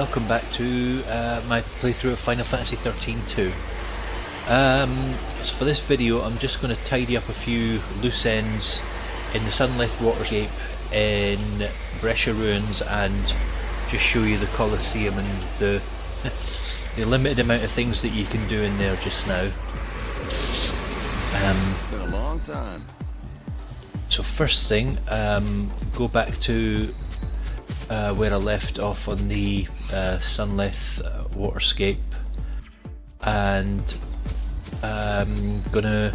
Welcome back to my playthrough of Final Fantasy XIII-2. So for this video I'm just going to tidy up a few loose ends in the Sunlit Waterscape in Brescia Ruins and just show you the Coliseum and the, the limited amount of things that you can do in there just now. It's been a long time. So first thing, go back to where I left off on the Sunleth Waterscape, and I'm gonna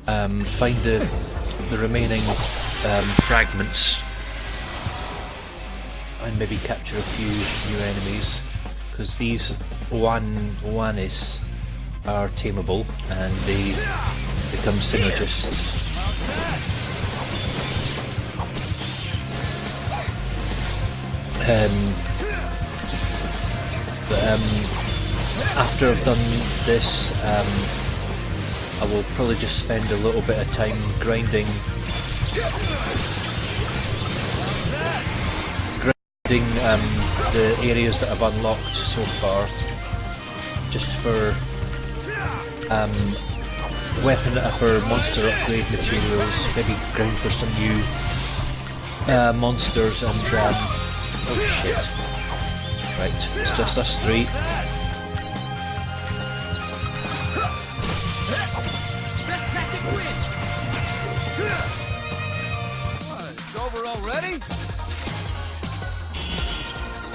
find the remaining fragments and maybe capture a few new enemies, because these Oanis are tameable and they become synergists. After I've done this, I will probably just spend a little bit of time grinding the areas that I've unlocked so far, just for weapon for monster upgrade materials, maybe grind for some new monsters and oh shit. Right, it's just us three. It's over already?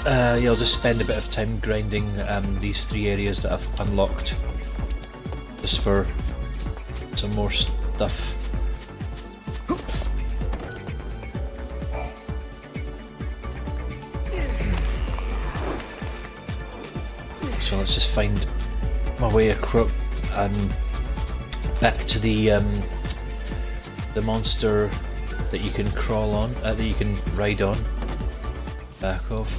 Yeah, I'll just spend a bit of time grinding these three areas that I've unlocked, just for some more stuff. So let's just find my way across back to the monster that you can crawl on, that you can ride on, back of,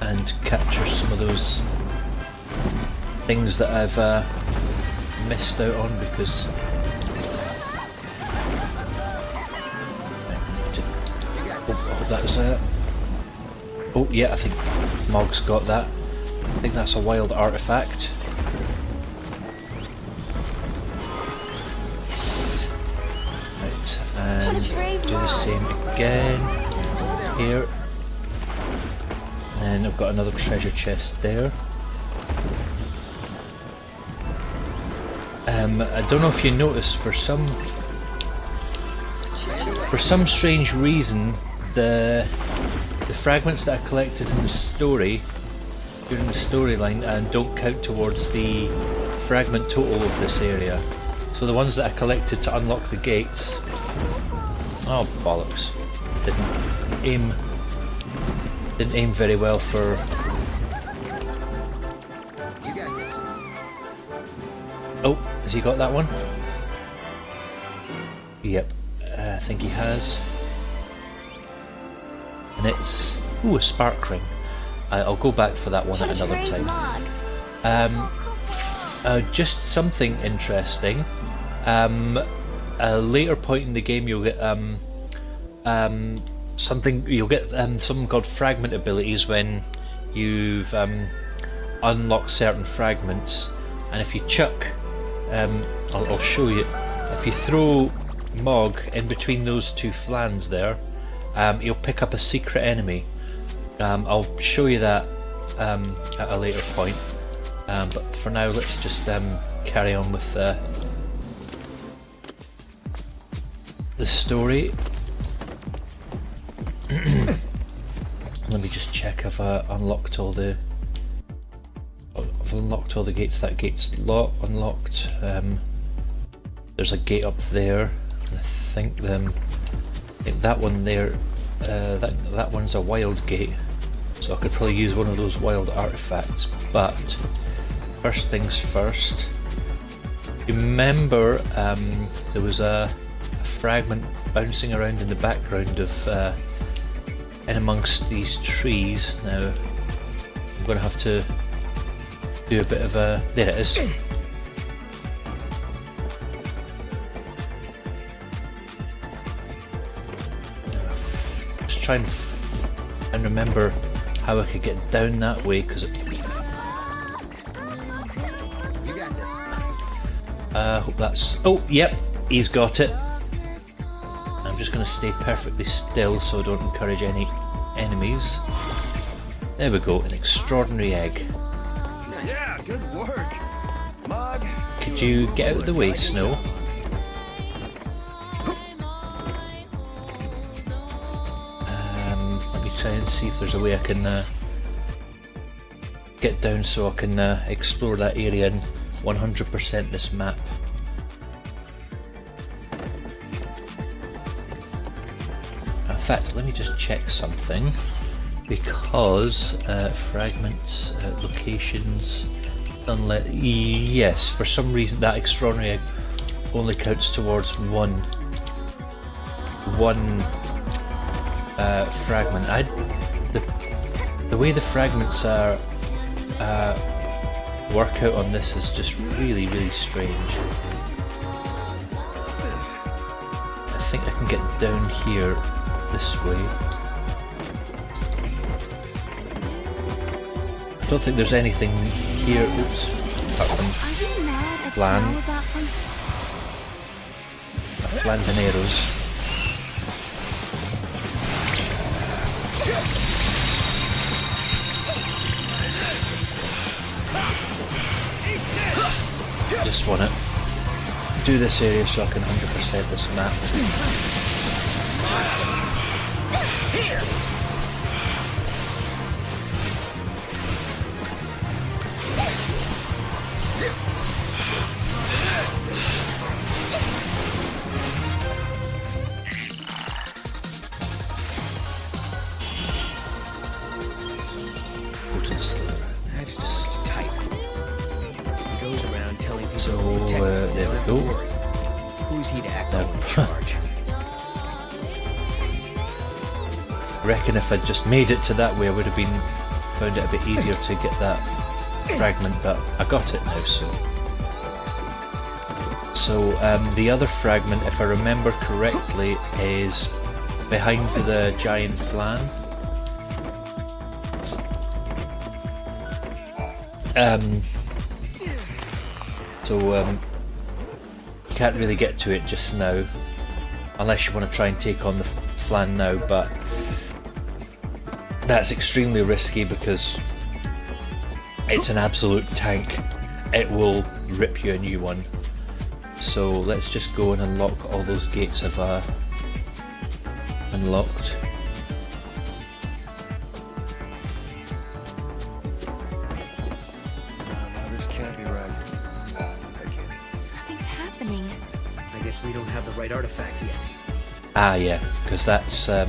and capture some of those things that I've missed out on because oh, that was it. Oh yeah, I think Mog's got that. I think that's a wild artifact. Yes. Right, and do the same again here. And I've got another treasure chest there. I don't know if you noticed, for some strange reason, the fragments that I collected in the story during the storyline and don't count towards the fragment total of this area. So the ones that I collected to unlock the gates, oh bollocks, didn't aim very well for. Oh, has he got that one? Yep, I think he has. And it's a spark ring. I'll go back for that one at another time. Just something interesting. A later point in the game, you'll get something called fragment abilities when you've unlocked certain fragments, and if you chuck, I'll show you. If you throw Mog in between those two flans there, you'll pick up a secret enemy. I'll show you that at a later point, but for now let's just carry on with the story. Let me just check if I unlocked all the. I've unlocked all the gates. That gate's unlocked. There's a gate up there. I think that one there. That one's a wild gate, so I could probably use one of those wild artifacts. But first things first, remember there was a fragment bouncing around in the background of in amongst these trees. Now I'm going to have to do a bit of a. There it is. Just try and remember how I could get down that way, because You got this. I hope that's... Oh, yep, he's got it. I'm just going to stay perfectly still so I don't encourage any enemies. There we go, an extraordinary egg. Yeah, good work. Mog. Could you get out of the way, Snow? Let me try and see if there's a way I can get down so I can explore that area and 100% this map. In fact, let me just check something, because fragments, locations, unless yes, for some reason that extraordinary egg only counts towards one fragment. The way the fragments are work out on this is just really, really strange. I think I can get down here this way. I don't think there's anything here, oops, apart from flandaneros. Just want to do this area so I can 100% this map. That's tight. He goes around telling people So, to protect them. there we Don't have to go. worry. Who's he to act Now, all in charge? I reckon if I'd just made it to that way I would have found it a bit easier to get that fragment, but I got it now, so the other fragment, if I remember correctly, is behind the giant flan. You can't really get to it just now unless you want to try and take on the flan now, but that's extremely risky because it's an absolute tank. It will rip you a new one. So let's just go and unlock all those gates I've unlocked. Now this can't be right. Nothing's happening. I guess we don't have the right artifact yet. Ah, yeah, because that's I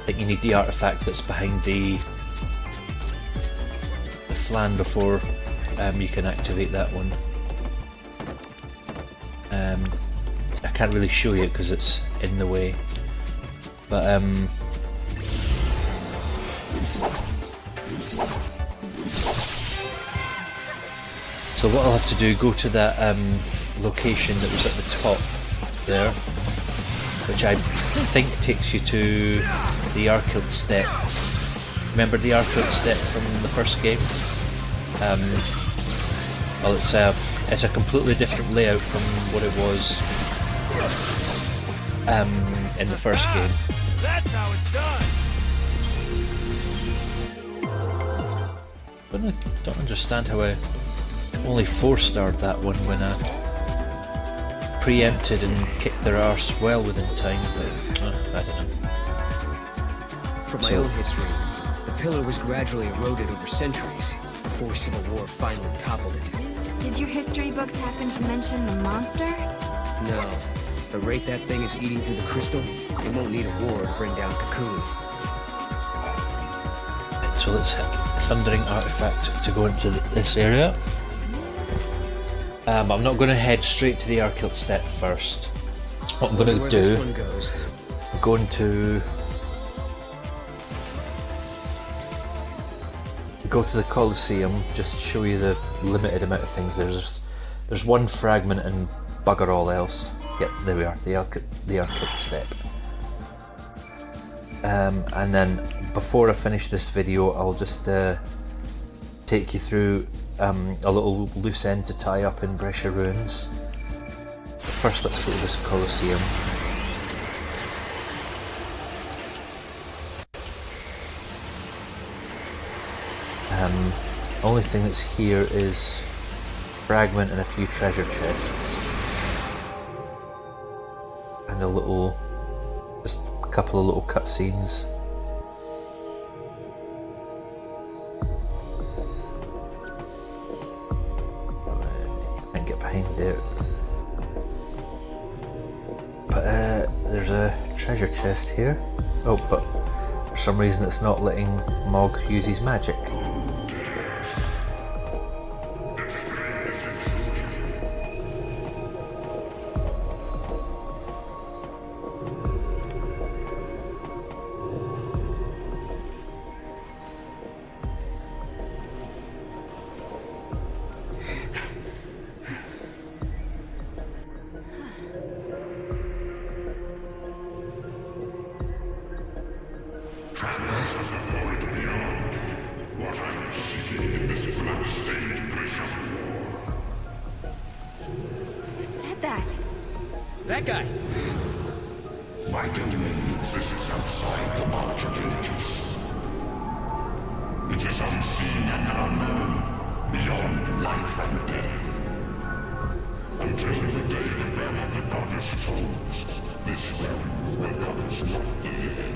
think you need the artifact that's behind the flan before you can activate that one. I can't really show you because it's in the way, but so what I'll have to do, go to that location that was at the top there, which I think takes you to the Archild Step. Remember the Archild Step from the first game? Well, it's a completely different layout from what it was in the first game. That's how it's done. But I don't understand how I only 4-starred that one when I preempted and kicked their arse well within time, but I don't know. From my own history, the pillar was gradually eroded over centuries before Civil War finally toppled it. Did your history books happen to mention the monster? No. The rate that thing is eating through the crystal, it won't need a war to bring down Cocoon. So let's hit the Thundering Artifact to go into this area. I'm not going to head straight to the Archild Step first. What I'm going to Where this do, one goes. I'm going to go to the Coliseum, just to show you the limited amount of things. There's one fragment and bugger all else. Yep, there we are, the Archild Step. And then before I finish this video, I'll just take you through a little loose end to tie up in Brescia Ruins. But first, let's go to this Coliseum. Only thing that's here is fragment and a few treasure chests, and just a couple of little cutscenes. Can't get behind there, but there's a treasure chest here. Oh, but for some reason it's not letting Mog use his magic. Who said that? That guy! My domain exists outside the March of Ages. It is unseen and unknown, beyond life and death. Until the day the bell of the goddess tolls, this realm welcomes not the living.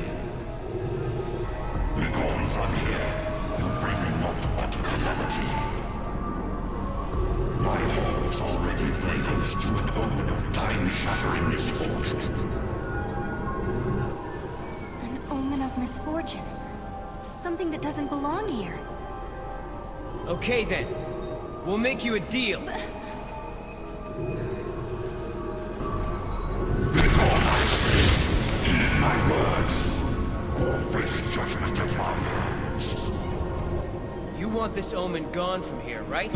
Begone from here, you bring not but calamity. My halls already play host to an omen of time-shattering misfortune. An omen of misfortune. Something that doesn't belong here. Okay then. We'll make you a deal. Heed my words, or face judgment at my hands. You want this omen gone from here, right?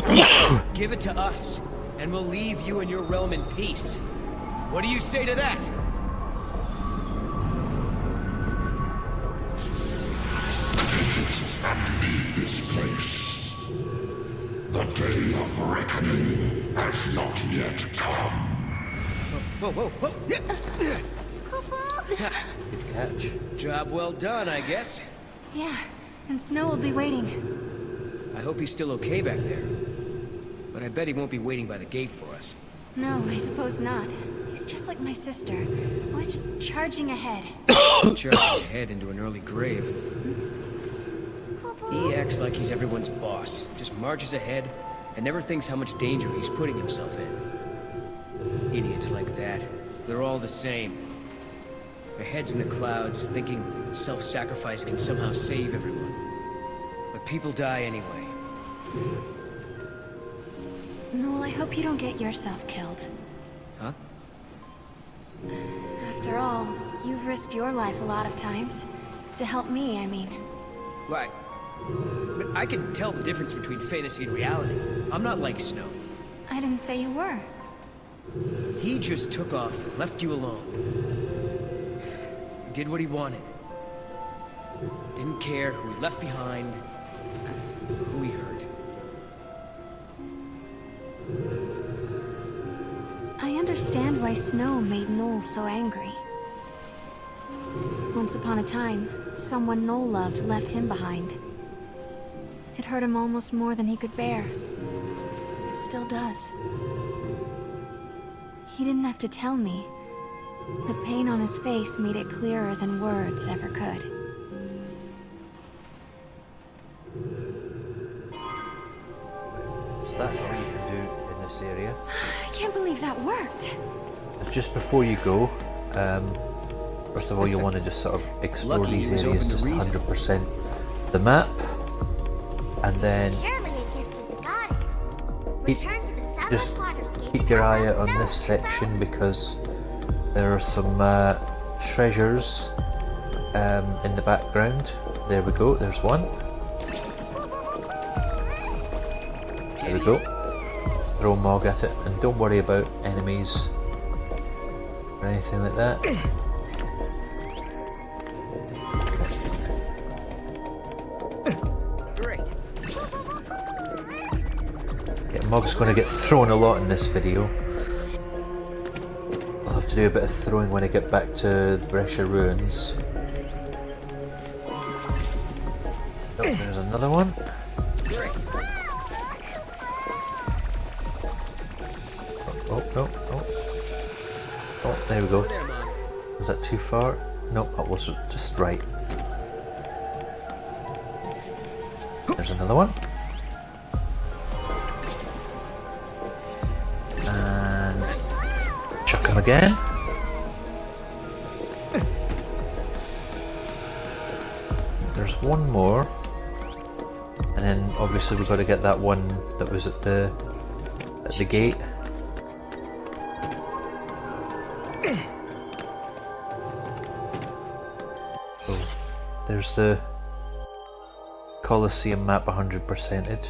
Give it to us, and we'll leave you and your realm in peace. What do you say to that? Take it and leave this place. The day of reckoning has not yet come. Whoa, whoa, whoa! Good catch. Job well done, I guess. Yeah, and Snow will be waiting. I hope he's still okay back there. But I bet he won't be waiting by the gate for us. No, I suppose not. He's just like my sister. Always just charging ahead. Charging ahead into an early grave. He acts like he's everyone's boss. Just marches ahead and never thinks how much danger he's putting himself in. Idiots like that. They're all the same. Their heads in the clouds, thinking self-sacrifice can somehow save everyone. But people die anyway. Noel, I hope you don't get yourself killed. Huh? After all, you've risked your life a lot of times. To help me, I mean. Why? But I can tell the difference between fantasy and reality. I'm not like Snow. I didn't say you were. He just took off and left you alone. He did what he wanted. Didn't care who he left behind, who he hurt. I understand why Snow made Noel so angry. Once upon a time, someone Noel loved left him behind. It hurt him almost more than he could bear. It still does. He didn't have to tell me. The pain on his face made it clearer than words ever could. So that's all you can do in this area. I can't believe that worked! Just before you go, first of all you'll want to just sort of explore Lucky these he was areas open to just reason. 100% the map, and then Surely a gift of the goddess. Keep- Return to the southern just waterscape keep and your have eye out that on snow this stick section up. because there are some treasures in the background. There we go, there's one. There we go. Throw Mog at it, and don't worry about enemies or anything like that. Mog's going to get thrown a lot in this video. I'll have to do a bit of throwing when I get back to Brescia Ruins. Oh, there's another one. Oh, there we go. Was that too far? No, that was just right. There's another one. And chuck him again. There's one more. And then obviously we've got to get that one that was at the gate. There's the Coliseum map 100%ed.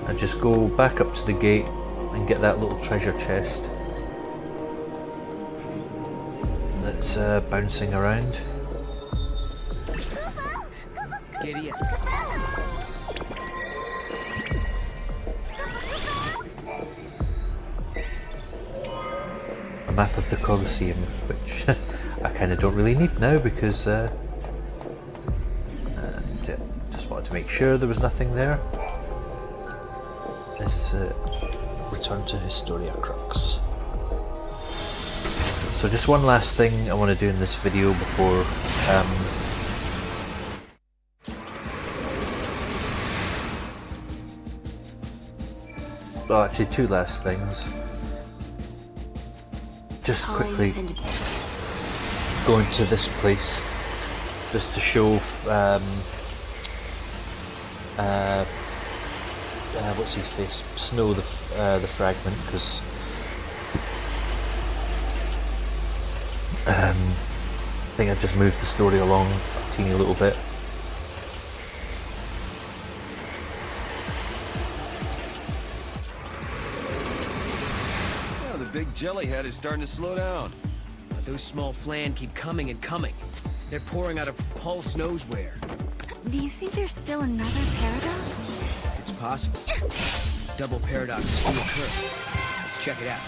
And just go back up to the gate and get that little treasure chest that's bouncing around. Giddy up. Map of the Coliseum, which I kind of don't really need now because just wanted to make sure there was nothing there. Let's return to Historia Crux. So just one last thing I want to do in this video before well, actually two last things. Just quickly going to this place just to show what's his face? Snow the fragment, because I think I've just moved the story along a teeny little bit. Big jellyhead is starting to slow down. But those small flan keep coming and coming. They're pouring out of Pulse knows where. Do you think there's still another paradox? It's possible. Double paradoxes do occur. Let's check it out.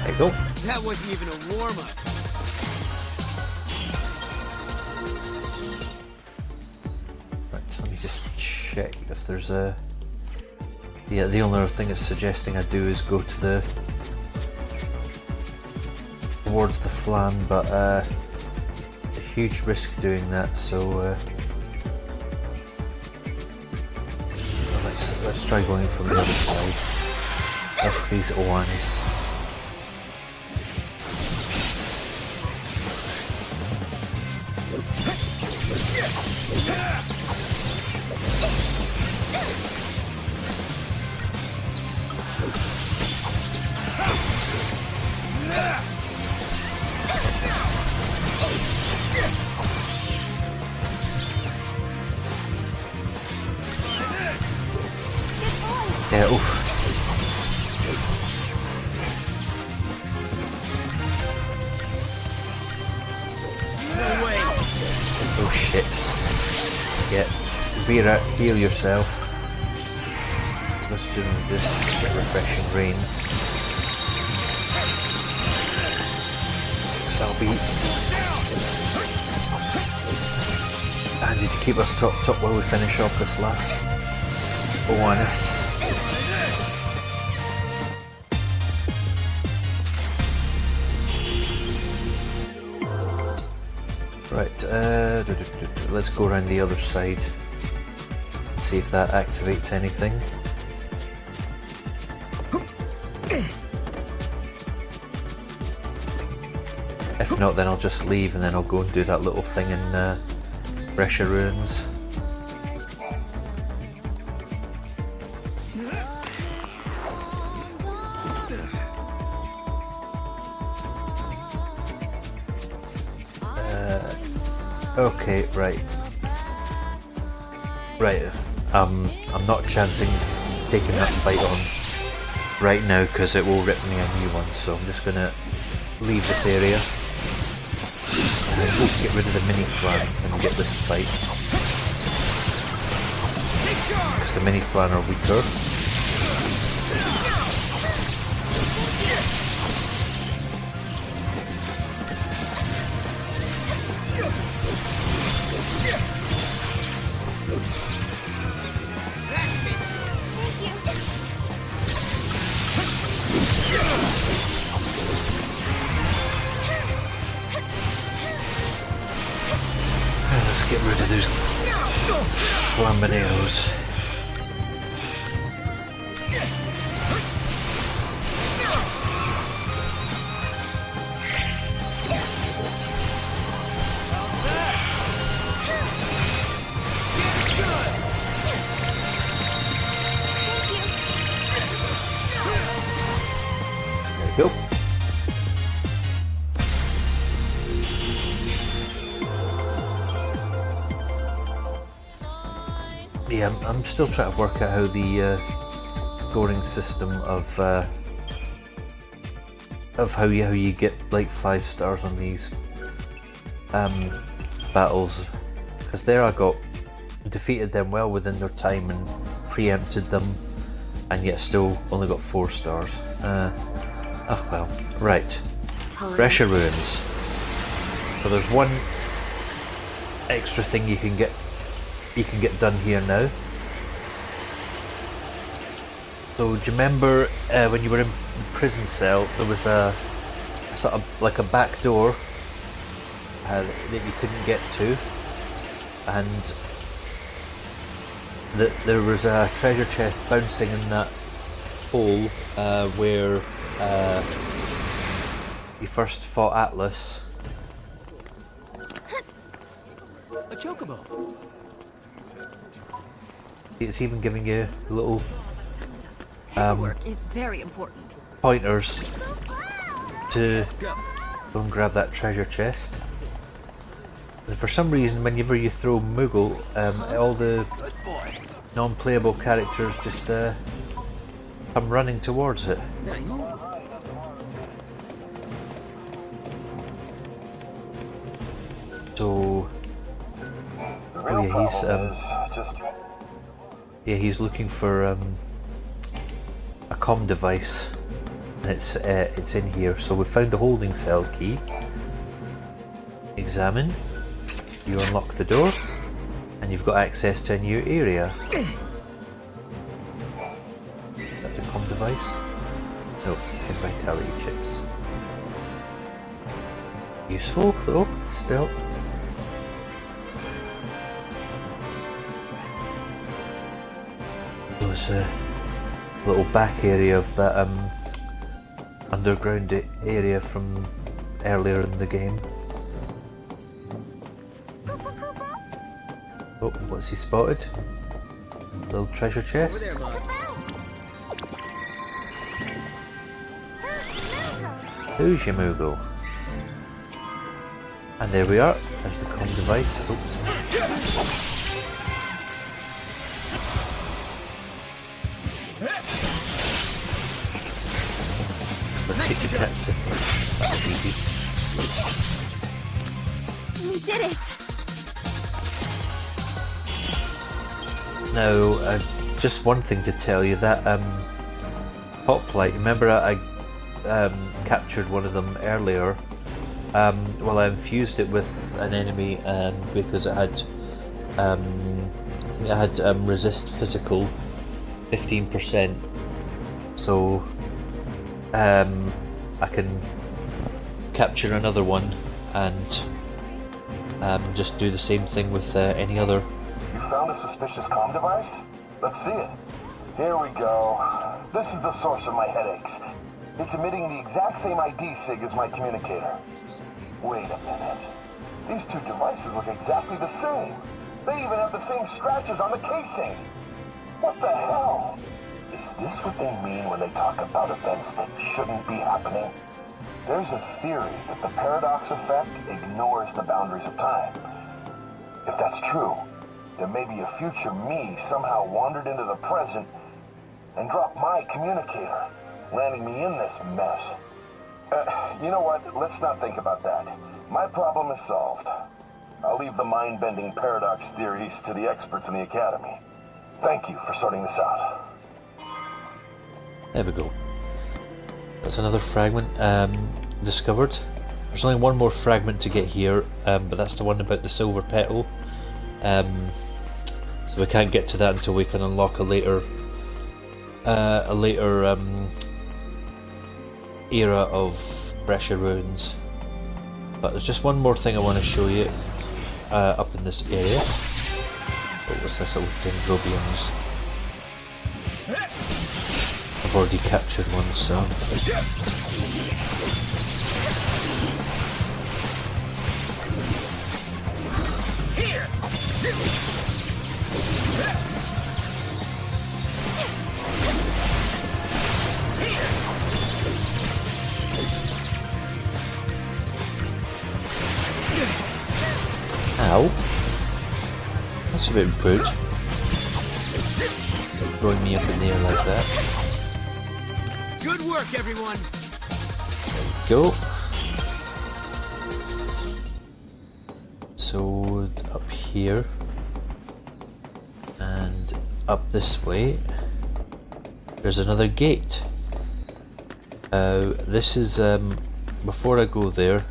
There you go. That wasn't even a warm-up. Right, so let me just check if there's a... Yeah, the only other thing it's suggesting I do is go to the... towards the flan, but a huge risk doing that, so let's try going from the other side. F these Oanis. Yeah, oof. No way. Oh shit. Yeah, heal yourself. Let's do this, get refreshing rain. That'll be handy to keep us topped up while we finish off this last Oanis. Right, let's go around the other side, see if that activates anything. If not, then I'll just leave and then I'll go and do that little thing in Brescia Ruins. Okay, right. I'm not chancing taking that fight on right now because it will rip me a new one, so I'm just gonna leave this area and get rid of the mini plan and get this fight. Because the mini plan are weaker. Let's get rid of those Flambeneos. There we go. Yeah, I'm still trying to work out how the scoring system of how you get like 5 stars on these battles, because there I got defeated them well within their time and preempted them, and yet still only got 4 stars. Oh well, right. Brescia Ruins. So there's one extra thing you can get done here now. So do you remember when you were in the prison cell, there was a sort of like a back door that you couldn't get to, and there was a treasure chest bouncing in that hole where you first fought Atlas. A chocobo. It's even giving you little Work is very important. pointers to go and grab that treasure chest. And for some reason, whenever you throw Moogle, all the non-playable characters just come running towards it. Nice. So, he's looking for a comm device, and it's in here. So we found the holding cell key. Examine. You unlock the door, and you've got access to a new area. Is that the comm device? No, it's 10 vitality chips. Useful though, still. There's a little back area of that underground area from earlier in the game. Oh, what's he spotted? Little treasure chest. Over there, Mom. Who's your Moogle? And there we are. There's the comm device. Oops. Let's get the cutscene. That was easy. We did it! Now, just one thing to tell you, that hoplite, remember I captured one of them earlier. Well, I infused it with an enemy because it had, I think it had resist physical 15%, so I can capture another one and just do the same thing with any other. You found a suspicious comm device? Let's see it. Here we go. This is the source of my headaches. It's emitting the exact same ID sig as my communicator. Wait a minute. These two devices look exactly the same. They even have the same scratches on the casing. What the hell? Is this what they mean when they talk about events that shouldn't be happening? There's a theory that the paradox effect ignores the boundaries of time. If that's true, then maybe a future me somehow wandered into the present and dropped my communicator, landing me in this mess. You know what? Let's not think about that. My problem is solved. I'll leave the mind-bending paradox theories to the experts in the Academy. Thank you for sorting this out. There we go. That's another fragment discovered. There's only one more fragment to get here, but that's the one about the silver petal. So we can't get to that until we can unlock a later era of pressure runes. But there's just one more thing I want to show you up in this area. What was this? Dendrobiums. I've already captured one, so... Ow. That's a bit improved. Throwing me up in the air like that. Good work, everyone! Go. So up here and up this way there's another gate. This is before I go there,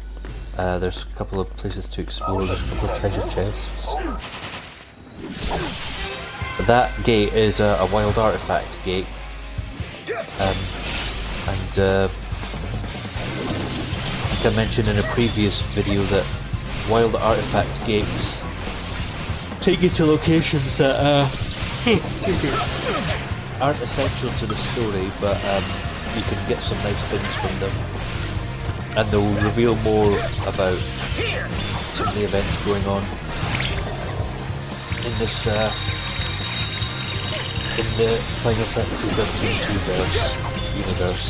there's a couple of places to explore. There's a couple of treasure chests. That gate is a wild artifact gate. And I think I mentioned in a previous video that wild artifact gates take you to locations that aren't essential to the story, but you can get some nice things from them, and they'll reveal more about some of the events going on in this in the Final Fantasy XIII-2 universe.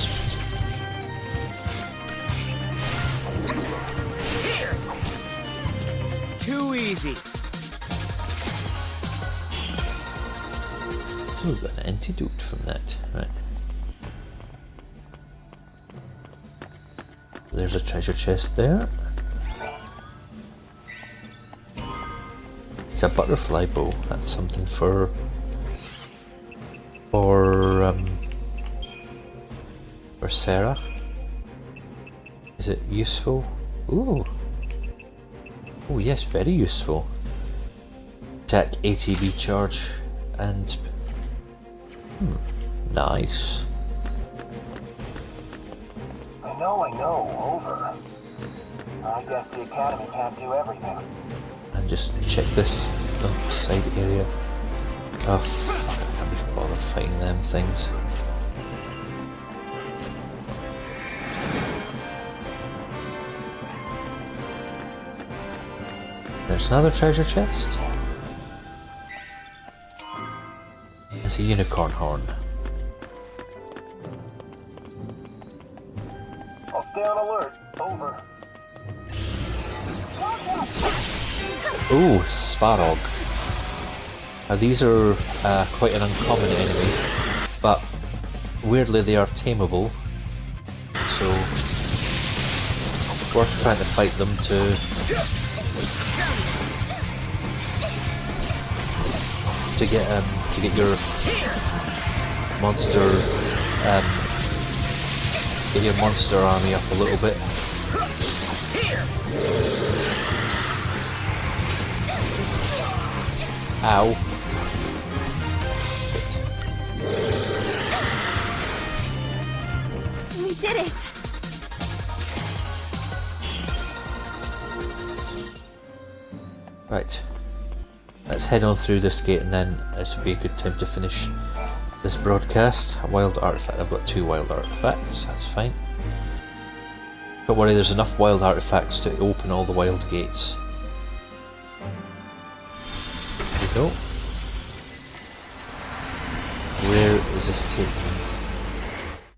Too easy. Ooh, got an antidote from that. Right. There's a treasure chest there. It's a butterfly bow. That's something for Sarah. Is it useful? Ooh. Oh yes, very useful. Attack ATB charge and nice. I know, over. I guess the Academy can't do everything. And just check this side area. Oh fuck, I can't be bothered fighting them things. There's another treasure chest. There's a unicorn horn. I'll stay on alert. Over. Ooh, Svarog. Now these are quite an uncommon enemy, but weirdly they are tameable, so it's worth trying to fight them to get your monster army up a little bit. Ow. Shit. We did it! Right. Let's head on through this gate and then this would be a good time to finish this broadcast. A wild artifact. I've got 2 wild artifacts, that's fine. Don't worry, there's enough wild artifacts to open all the wild gates. There we go. Where does this take me?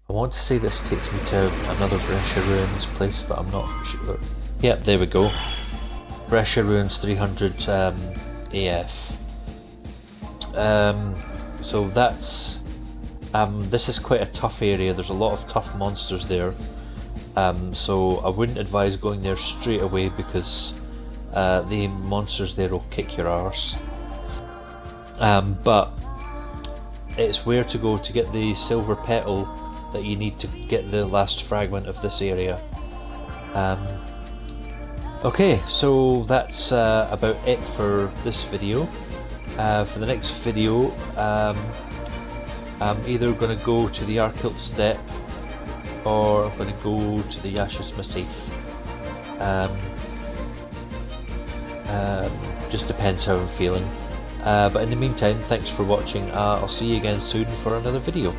I want to say this takes me to another Brescia Ruins place, but I'm not sure. Yep, there we go. Brescia Ruins 300 AF. So that's... this is quite a tough area, there's a lot of tough monsters there. So I wouldn't advise going there straight away because the monsters there will kick your arse. But it's where to go to get the silver petal that you need to get the last fragment of this area. Okay, so that's about it for this video. For the next video, I'm either going to go to the Arkhilt Steppe or I'm going to go to the Yashas Massif. Just depends how I'm feeling. But in the meantime, thanks for watching. I'll see you again soon for another video.